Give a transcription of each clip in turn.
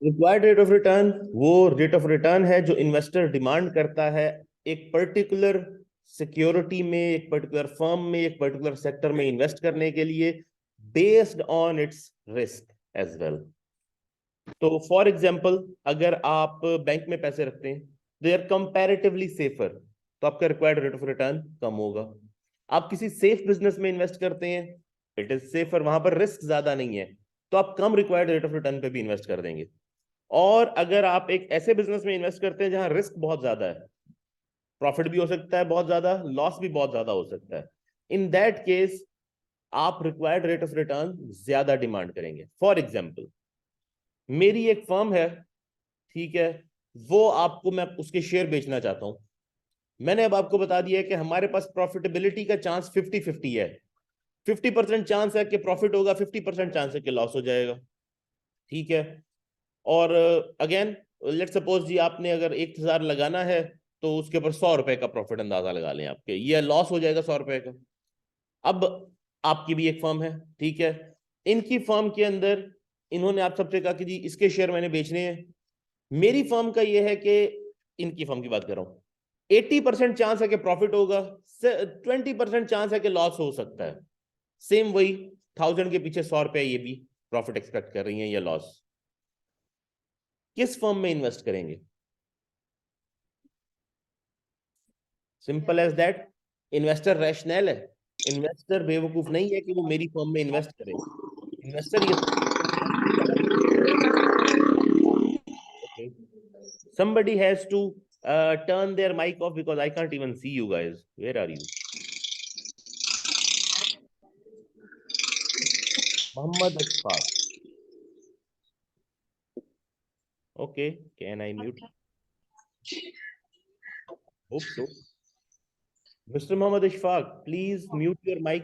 Required rate of return वो rate of return है जो इन्वेस्टर डिमांड करता है एक पर्टिकुलर सिक्योरिटी में, एक पर्टिकुलर फर्म में, एक पर्टिकुलर सेक्टर में इन्वेस्ट करने के लिए, based on its risk as well. तो फॉर एग्जाम्पल, अगर आप बैंक में पैसे रखते हैं, दे आर कंपैरेटिवली सेफर, तो आपका रिक्वायर्ड रेट ऑफ रिटर्न कम होगा। आप किसी सेफ बिजनेस में इन्वेस्ट करते हैं, इट इज सेफर, वहां पर रिस्क ज्यादा नहीं है, तो आप कम रिक्वायर्ड रेट ऑफ रिटर्न पे भी इन्वेस्ट कर देंगे। और अगर आप एक ऐसे बिजनेस में इन्वेस्ट करते हैं जहां रिस्क बहुत ज्यादा है, प्रॉफिट भी हो सकता है बहुत ज्यादा, लॉस भी बहुत ज्यादा हो सकता है, इन दैट केस आप रिक्वायर्ड रेट ऑफ रिटर्न ज्यादा डिमांड करेंगे। फॉर एग्जाम्पल, मेरी एक फर्म है, ठीक है, वो आपको मैं उसके शेयर बेचना चाहता हूं। मैंने अब आपको बता दिया है कि हमारे पास प्रॉफिटेबिलिटी का चांस 50-50 है। 50% चांस है कि प्रॉफिट होगा, 50% चांस है कि लॉस हो जाएगा, ठीक है। और अगेन, लेट सपोज जी आपने अगर 1,000 लगाना है, तो उसके ऊपर 100 रुपए का प्रॉफिट अंदाजा लगा लें आपके, ये लॉस हो जाएगा 100 रुपए का। अब आपकी भी एक फर्म है, ठीक है, इनकी फर्म के अंदर इन्होंने आप सबसे कहा कि जी इसके शेयर मैंने बेचने हैं। मेरी फर्म का ये है कि, इनकी फर्म की बात कर रहा हूं, 80% चांस है कि प्रॉफिट होगा, 20% चांस है कि लॉस हो सकता है। सेम वही 1,000 के पीछे 100 रुपए, ये भी प्रॉफिट एक्सपेक्ट कर रही हैं या लॉस। किस फर्म में इन्वेस्ट करेंगे? Simple as that. Investor rational है, इन्वेस्टर बेवकूफ नहीं है कि वो मेरी फर्म में इन्वेस्ट करे। इन्वेस्टर ये okay. Somebody has to turn their mic off because I can't even see you guys. Where are you? Muhammad Ashfaq. Okay, can I mute? Hope so. Mr. Muhammad Ashfaq, please mute your mic.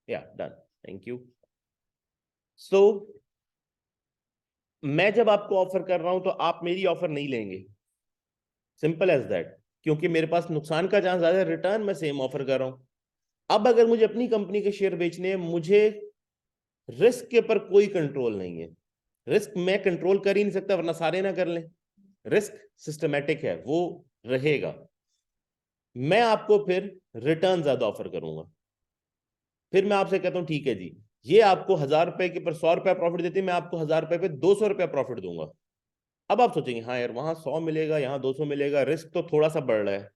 Yeah, done. Thank you. So, मैं जब आपको offer कर रहा हूं तो आप मेरी offer नहीं लेंगे, सिंपल एज दैट, क्योंकि मेरे पास नुकसान का चांस ज्यादा है, रिटर्न मैं सेम ऑफर कर रहा हूं। अब अगर मुझे अपनी कंपनी के शेयर बेचने हैं, मुझे रिस्क के ऊपर कोई कंट्रोल नहीं है। रिस्क मैं कंट्रोल कर ही नहीं सकता, वरना सारे ना कर लें। रिस्क सिस्टमेटिक है, वो रहेगा। मैं आपको फिर रिटर्न ज्यादा ऑफर करूंगा। फिर मैं आपसे कहता हूं ठीक है जी, ये आपको 1,000 रुपए के पर 100 रुपया प्रॉफिट देती है, मैं आपको 1,000 रुपए पे 200 रुपया प्रॉफिट दूंगा। अब आप सोचेंगे हाँ यार, वहां 100 मिलेगा, यहाँ 200 मिलेगा, रिस्क तो थोड़ा सा बढ़ रहा है,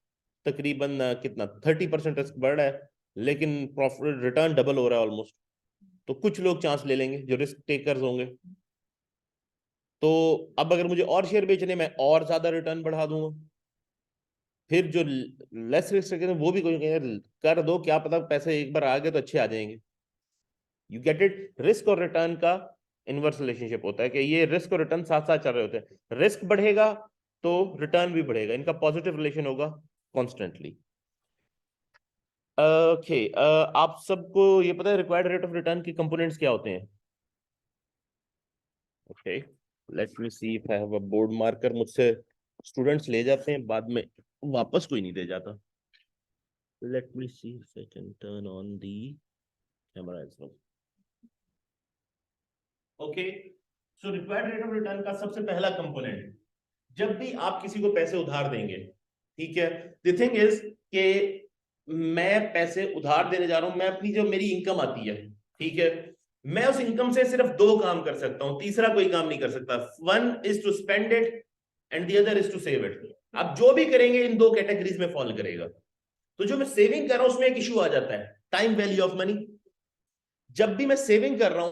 तकरीबन कितना 30% रिस्क बढ़ रहा है, लेकिन प्रॉफिट रिटर्न डबल हो रहा है ऑलमोस्ट। तो कुछ लोग चांस ले लेंगे जो रिस्क टेकर्स होंगे। तो अब अगर मुझे और शेयर बेचने, मैं और ज्यादा रिटर्न बढ़ा दूंगा। फिर जो लेस रिस्क वो भी कोई कर दो, क्या पता पैसे एक बार आ गए तो अच्छे आ जाएंगे। You get it. रिस्क और रिटर्न का इनवर्स रिलेशनशिप होता है कि ये रिस्क और रिटर्न साथ साथ चल रहे होते हैं। रिस्क बढ़ेगा तो रिटर्न भी बढ़ेगा, इनका पॉजिटिव रिलेशन होगा कॉन्स्टेंटली। ओके, आप सबको ये पता है रिक्वायर्ड रेट ऑफ रिटर्न के कंपोनेंट्स क्या होते हैं? Okay, late me see if I have a board marker. मुझसे स्टूडेंट्स ले जाते हैं, बाद में वापस कोई नहीं दे जाता। Let me see if I can turn on the camera as well. Okay, so required rate of return का सबसे पहला कंपोनेंट, जब भी आप किसी को पैसे उधार देंगे, ठीक है, द थिंग इज कि मैं पैसे उधार देने जा रहा हूं, मैं अपनी जो मेरी इनकम आती है, ठीक है, मैं उस इनकम से सिर्फ दो काम कर सकता हूं, तीसरा कोई काम नहीं कर सकता। One is to spend it and the other is to save it. आप जो भी करेंगे इन दो कैटेगरीज में फॉल करेगा। तो जो मैं सेविंग कर रहा हूं उसमें एक इशू आ जाता है, टाइम वैल्यू ऑफ मनी। जब भी मैं सेविंग कर रहा हूं